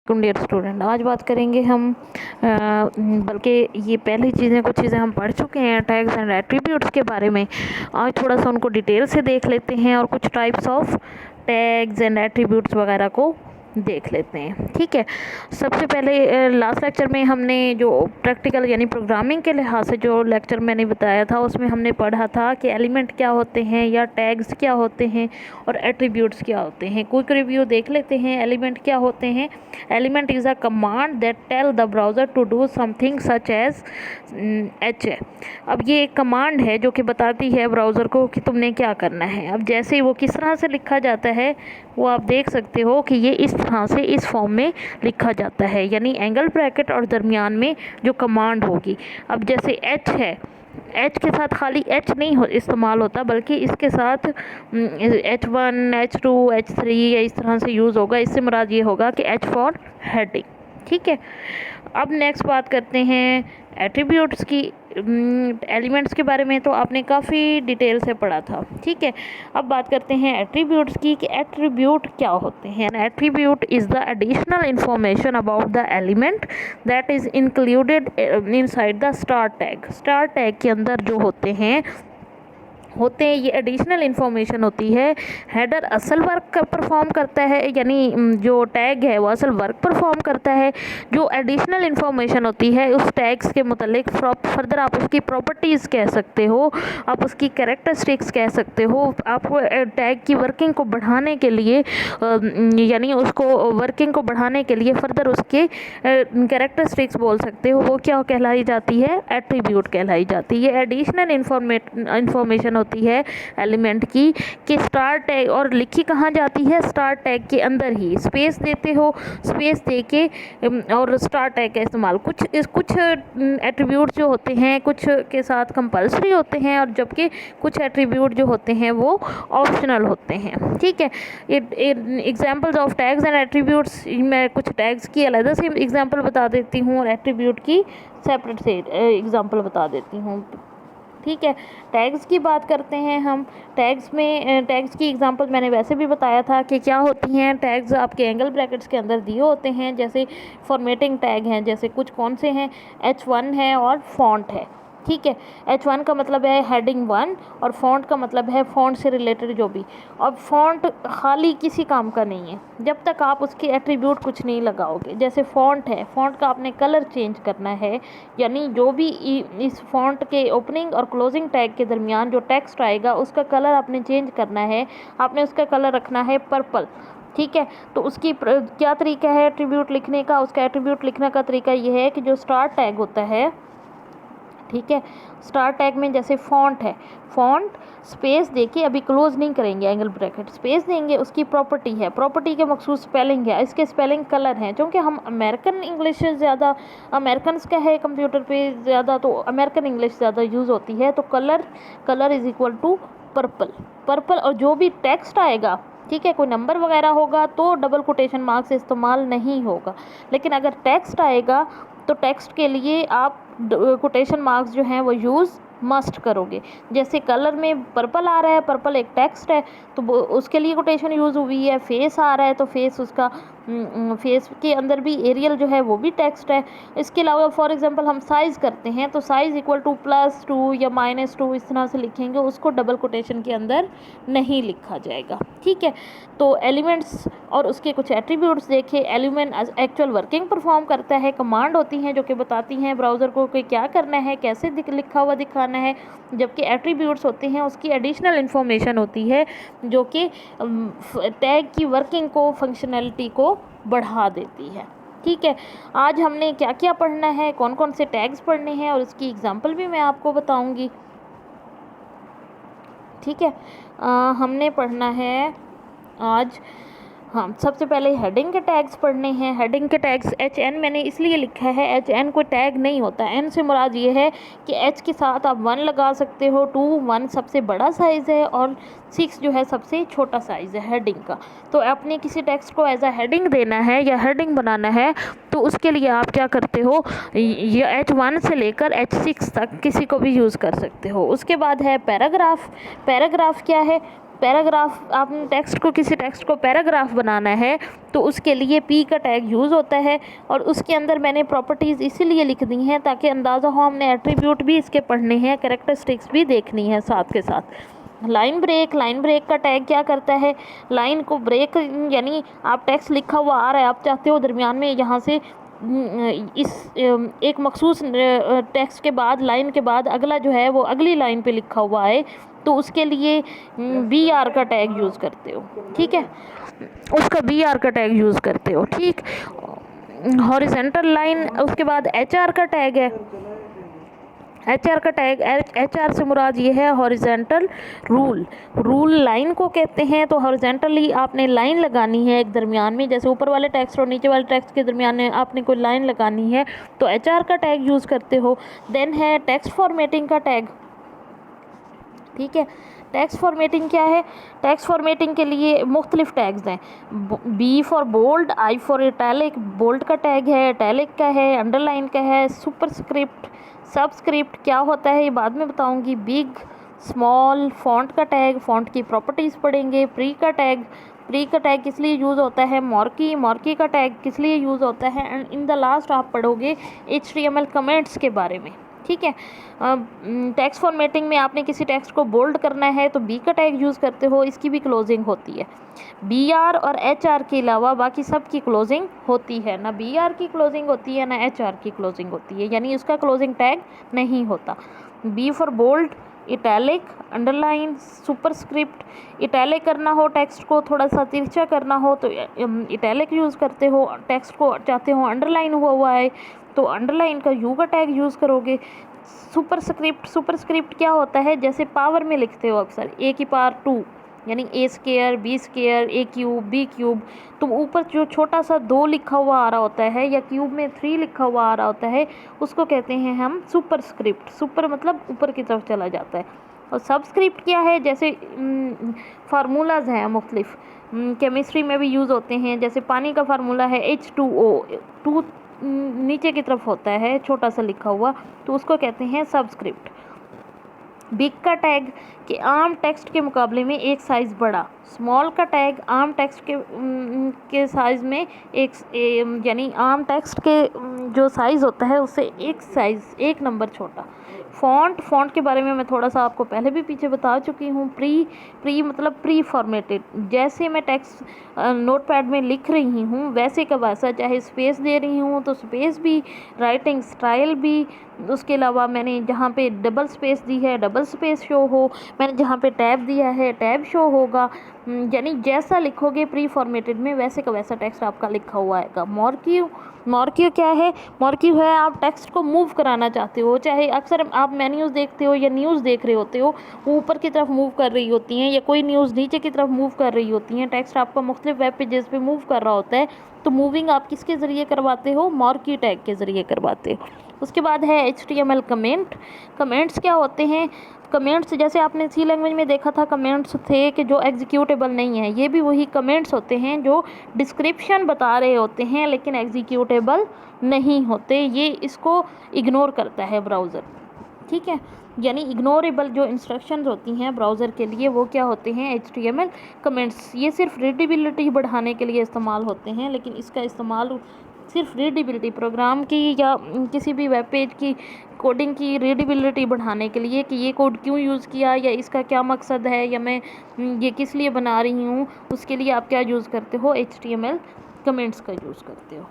Dear student, आज बात करेंगे हम बल्कि ये पहली कुछ चीज़ें हम पढ़ चुके हैं टैग्स एंड एट्रीब्यूट्स के बारे में। आज थोड़ा सा उनको डिटेल से देख लेते हैं और कुछ types of tags and attributes वगैरह को देख लेते हैं। ठीक है, सबसे पहले लास्ट लेक्चर में हमने जो प्रैक्टिकल यानी प्रोग्रामिंग के लिहाज से जो लेक्चर मैंने बताया था उसमें हमने पढ़ा था कि एलिमेंट क्या होते हैं या टैग्स क्या होते हैं और एट्रीब्यूट्स क्या होते हैं। क्विक रिव्यू देख लेते हैं। एलिमेंट क्या होते हैं? Element is a command that tell the browser to do something such as H है। अब ये एक कमांड है जो कि बताती है ब्राउज़र को कि तुमने क्या करना है। अब जैसे वो किस तरह से लिखा जाता है वो आप देख सकते हो कि ये इस तरह से इस फॉर्म में लिखा जाता है, यानी एंगल ब्रैकेट और दरमियान में जो कमांड होगी। अब जैसे एच है, एच के साथ खाली एच नहीं इस्तेमाल होता बल्कि इसके साथ H1 H2 H3 या इस तरह से यूज़ होगा। इससे मुराद ये होगा कि H फॉर हेडिंग। ठीक है, अब नेक्स्ट बात करते हैं एट्रीब्यूट्स की। एलिमेंट्स के बारे में तो आपने काफ़ी डिटेल से पढ़ा था। ठीक है, अब बात करते हैं एट्रीब्यूट्स की कि एट्रीब्यूट क्या होते हैं। Attribute is the additional information about the element that is included inside the star tag. Star tag के अंदर जो होते हैं ये एडिशनल इन्फॉर्मेशन होती है। हेडर असल वर्क परफॉर्म करता है, यानी जो टैग है वो असल वर्क परफॉर्म करता है। जो एडिशनल इन्फॉर्मेशन होती है उस टैग्स के मुतालिक फर्दर आप उसकी प्रॉपर्टीज़ कह सकते हो, आप उसकी कैरेक्टरिस्टिक्स कह सकते हो। आप टैग की वर्किंग को बढ़ाने के लिए यानी उसको वर्किंग को बढ़ाने के लिए फर्दर उसके कैरेक्टरिस्टिक्स बोल सकते हो। वो क्या कहलाई जाती है? एट्रीब्यूट कहलाई जाती है। ये एडिशनल इन्फॉर्मेशन होती है एलिमेंट की कि स्टार टैग, और लिखी कहाँ जाती है? स्टार टैग के अंदर ही। स्पेस देते हो, स्पेस दे के और स्टार टैग का इस्तेमाल कुछ एट्रीब्यूट जो होते हैं कुछ के साथ कंपल्सरी होते हैं और जबकि कुछ एट्रीब्यूट जो होते हैं वो ऑप्शनल होते हैं। ठीक है, examples of tags and attributes, मैं कुछ टैग्स की अलग से एग्जाम्पल बता देती हूँ और एट्रीब्यूट की सेपरेट से एग्जाम्पल बता देती हूँ। ठीक है, टैग्स की बात करते हैं हम। टैग्स की एग्जांपल मैंने वैसे भी बताया था कि क्या होती हैं। टैग्स आपके एंगल ब्रैकेट्स के अंदर दिए होते हैं, जैसे फॉर्मेटिंग टैग हैं, जैसे कुछ कौन से हैं, H1 है और फॉन्ट है। ठीक है, H1 का मतलब है हेडिंग 1 और फॉन्ट का मतलब है फॉन्ट से रिलेटेड जो भी। अब फॉन्ट खाली किसी काम का नहीं है जब तक आप उसके एट्रीब्यूट कुछ नहीं लगाओगे। जैसे फॉन्ट है, फॉन्ट का आपने कलर चेंज करना है, यानी जो भी इस फॉन्ट के ओपनिंग और क्लोजिंग टैग के दरमियान जो टेक्स्ट आएगा उसका कलर आपने चेंज करना है। आपने उसका कलर रखना है पर्पल। ठीक है, तो उसकी क्या तरीका है एट्रीब्यूट लिखने का? उसका एट्रीब्यूट लिखने का तरीका ये है कि जो स्टार टैग होता है, ठीक है, स्टार टैग में जैसे फॉन्ट है, फॉन्ट स्पेस देके अभी क्लोज नहीं करेंगे एंगल ब्रैकेट, स्पेस देंगे, उसकी प्रॉपर्टी है, प्रॉपर्टी के मखसूस स्पेलिंग है, इसके स्पेलिंग कलर हैं। क्योंकि हम अमेरिकन इंग्लिश ज़्यादा, अमेरिकन का है कंप्यूटर पे ज़्यादा, तो अमेरिकन इंग्लिश ज़्यादा यूज़ होती है। तो colour is equal to purple. और जो भी टेक्स्ट आएगा, ठीक है, कोई नंबर वगैरह होगा तो डबल कोटेशन मार्क्स इस्तेमाल नहीं होगा, लेकिन अगर टेक्स्ट आएगा तो टेक्स्ट के लिए आप कोटेशन मार्क्स जो हैं वो यूज़ मस्ट करोगे। जैसे कलर में पर्पल आ रहा है, पर्पल एक टेक्स्ट है तो उसके लिए कोटेशन यूज़ हुई है। फेस आ रहा है तो फेस, उसका फेस के अंदर भी एरियल जो है वो भी टेक्स्ट है। इसके अलावा फॉर एग्जांपल हम साइज़ करते हैं तो साइज़ इक्वल टू +2 या -2 इस तरह से लिखेंगे, उसको डबल कोटेशन के अंदर नहीं लिखा जाएगा। ठीक है, तो एलिमेंट्स और उसके कुछ एट्रीब्यूट्स देखे। एलिमेंट एक्चुअल वर्किंग परफॉर्म करता है, कमांड होती हैं जो कि बताती हैं ब्राउज़र को कि क्या करना है, कैसे लिखा हुआ दिखाना है। जबकि एट्रीब्यूट्स होते हैं उसकी एडिशनल इन्फॉर्मेशन होती है जो कि टैग की वर्किंग को, फंक्शनैलिटी को बढ़ा देती है। ठीक है, आज हमने क्या क्या पढ़ना है, कौन कौन से टैग्स पढ़ने हैं और उसकी एग्जांपल भी मैं आपको बताऊंगी। ठीक है, हमने पढ़ना है आज, हाँ, सबसे पहले हेडिंग के टैग्स पढ़ने हैं। हेडिंग के टैग्स HN मैंने इसलिए लिखा है, HN कोई टैग नहीं होता। N से मुराद ये है कि H के साथ आप 1 लगा सकते हो। 2 1 सबसे बड़ा साइज़ है और 6 जो है सबसे छोटा साइज़ है हेडिंग का। तो आपने किसी टेक्स्ट को एज अ हेडिंग देना है या हेडिंग बनाना है तो उसके लिए आप क्या करते हो, ये H1 से लेकर H6 तक किसी को भी यूज़ कर सकते हो। उसके बाद है पैराग्राफ। पैराग्राफ क्या है? पैराग्राफ, आपने टेक्स्ट को, किसी टेक्स्ट को पैराग्राफ बनाना है तो उसके लिए पी का टैग यूज़ होता है। और उसके अंदर मैंने प्रॉपर्टीज़ इसीलिए लिख दी हैं ताकि अंदाज़ा हो हमने एट्रीब्यूट भी इसके पढ़ने हैं, कैरेक्टरिस्टिक्स भी देखनी है साथ के साथ। लाइन ब्रेक, लाइन ब्रेक का टैग क्या करता है, लाइन को ब्रेक, यानी आप टेक्स्ट लिखा हुआ आ रहा है, आप चाहते हो दरमियान में यहाँ से इस एक मखसूस टेक्स्ट के बाद, लाइन के बाद अगला जो है वो अगली लाइन पे लिखा हुआ है, तो उसके लिए बी आर का टैग यूज़ करते हो, ठीक है, उसका बी आर का टैग यूज़ करते हो, ठीक। हॉरिजेंटल लाइन, उसके बाद एच आर का टैग है। एच आर का टैग, एच आर से मुराद ये है हॉरिजेंटल रूल, रूल लाइन को कहते हैं। तो हॉरिजेंटली आपने लाइन लगानी है एक दरमियान में, जैसे ऊपर वाले टेक्स्ट और नीचे वाले टेक्स्ट के दरमियान में आपने कोई लाइन लगानी है तो एच आर का टैग यूज़ करते हो। देन है टेक्स्ट फॉर्मेटिंग का टैग, ठीक है। टेक्स्ट फॉर्मेटिंग क्या है, टेक्स्ट फॉर्मेटिंग के लिए मुख्तलिफ टैग्स हैं। B for bold, I for italic, bold का टैग है, इटैलिक का है, अंडरलाइन का है, सुपरस्क्रिप्ट, सबस्क्रिप्ट क्या होता है ये बाद में बताऊंगी, बिग, स्मॉल, फॉन्ट का टैग, फॉन्ट की प्रॉपर्टीज़ पढ़ेंगे। प्री का टैग, प्री का टैग किस लिए यूज़ होता है, मार्की, मार्की का टैग किस लिए यूज़ होता है, एंड इन द लास्ट आप पढ़ोगे HTML कमेंट्स के बारे में, ठीक है। टेक्स्ट फॉर्मेटिंग में आपने किसी टेक्स्ट को बोल्ड करना है तो बी का टैग यूज़ करते हो, इसकी भी क्लोजिंग होती है। बी आर और एच आर के अलावा बाकी सब की क्लोजिंग होती है, ना बी आर की क्लोजिंग होती है ना एच आर की क्लोजिंग होती है, यानी उसका क्लोजिंग टैग नहीं होता। B for bold, italic, underline, superscript, italic करना हो टेक्स्ट को, थोड़ा सा तिरछा करना हो तो इटैलिक यूज़ करते हो, टेक्स्ट को चाहते हो अंडरलाइन हुआ हुआ है तो अंडरलाइन का यू का टैग यूज़ करोगे। सुपरस्क्रिप्ट, सुपरस्क्रिप्ट क्या होता है, जैसे पावर में लिखते हो अक्सर ए की पावर 2, यानी ए स्केयर, बी स्केयर, ए क्यूब, बी क्यूब, तो ऊपर जो छोटा सा 2 लिखा हुआ आ रहा होता है या क्यूब में 3 लिखा हुआ आ रहा होता है उसको कहते हैं हम सुपरस्क्रिप्ट। सुपर मतलब ऊपर की तरफ चला जाता है। और सबस्क्रिप्ट क्या है, जैसे फार्मूलाज हैं मुख्तलिफ, केमिस्ट्री में भी यूज़ होते हैं, जैसे पानी का फार्मूला है H2O, 2 नीचे की तरफ होता है छोटा सा लिखा हुआ, तो उसको कहते हैं सबस्क्रिप्ट। बिग का टैग कि आम टेक्स्ट के मुकाबले में एक साइज़ बड़ा। स्मॉल का टैग आम टेक्स्ट के साइज़ में यानी आम टेक्स्ट के जो साइज़ होता है उससे एक नंबर छोटा। फ़ॉन्ट के बारे में मैं थोड़ा सा आपको पहले भी पीछे बता चुकी हूँ। प्री मतलब प्री फॉर्मेटेड, जैसे मैं टेक्स्ट नोटपैड में लिख रही हूँ वैसे का वैसा, चाहे स्पेस दे रही हूँ तो स्पेस भी, राइटिंग स्टाइल भी, उसके अलावा मैंने जहाँ पे डबल स्पेस दी है डबल स्पेस शो हो, मैंने जहाँ पे टैब दिया है टैब शो होगा, यानी जैसा लिखोगे प्री फॉर्मेटेड में वैसे का वैसा टेक्स्ट आपका लिखा हुआ आएगा। मॉर्क्यू क्या है, मॉर्क्यू है आप टेक्स्ट को मूव कराना चाहते हो, चाहे अक्सर आप मेन्यूज़ देखते हो या न्यूज़ देख रहे होते हो, वो ऊपर की तरफ मूव कर रही होती हैं या कोई न्यूज़ नीचे की तरफ मूव कर रही होती हैं, टेक्स्ट आपका मुख्तलिफ वेब पेजेस पे मूव कर रहा होता है, तो मूविंग आप किसके ज़रिए करवाते हो, मॉर्क्यू टैग के ज़रिए करवाते हो। उसके बाद है HTML कमेंट। कमेंट्स क्या होते हैं, कमेंट्स जैसे आपने सी लैंग्वेज में देखा था कमेंट्स थे कि जो एग्जीक्यूटेबल नहीं है, ये भी वही कमेंट्स होते हैं जो डिस्क्रिप्शन बता रहे होते हैं लेकिन एग्जीक्यूटेबल नहीं होते, ये इसको इग्नोर करता है ब्राउज़र, ठीक है। यानी इग्नोरेबल जो इंस्ट्रक्शंस होती हैं ब्राउज़र के लिए वो क्या होते हैं, HTML कमेंट्स। ये सिर्फ रीडेबिलिटी बढ़ाने के लिए इस्तेमाल होते हैं, लेकिन इसका इस्तेमाल सिर्फ रीडेबिलिटी, प्रोग्राम की या किसी भी वेब पेज की कोडिंग की रीडेबिलिटी बढ़ाने के लिए कि ये कोड क्यों यूज़ किया या इसका क्या मकसद है या मैं ये किस लिए बना रही हूँ, उसके लिए आप क्या यूज़ करते हो, HTML कमेंट्स का यूज़ करते हो।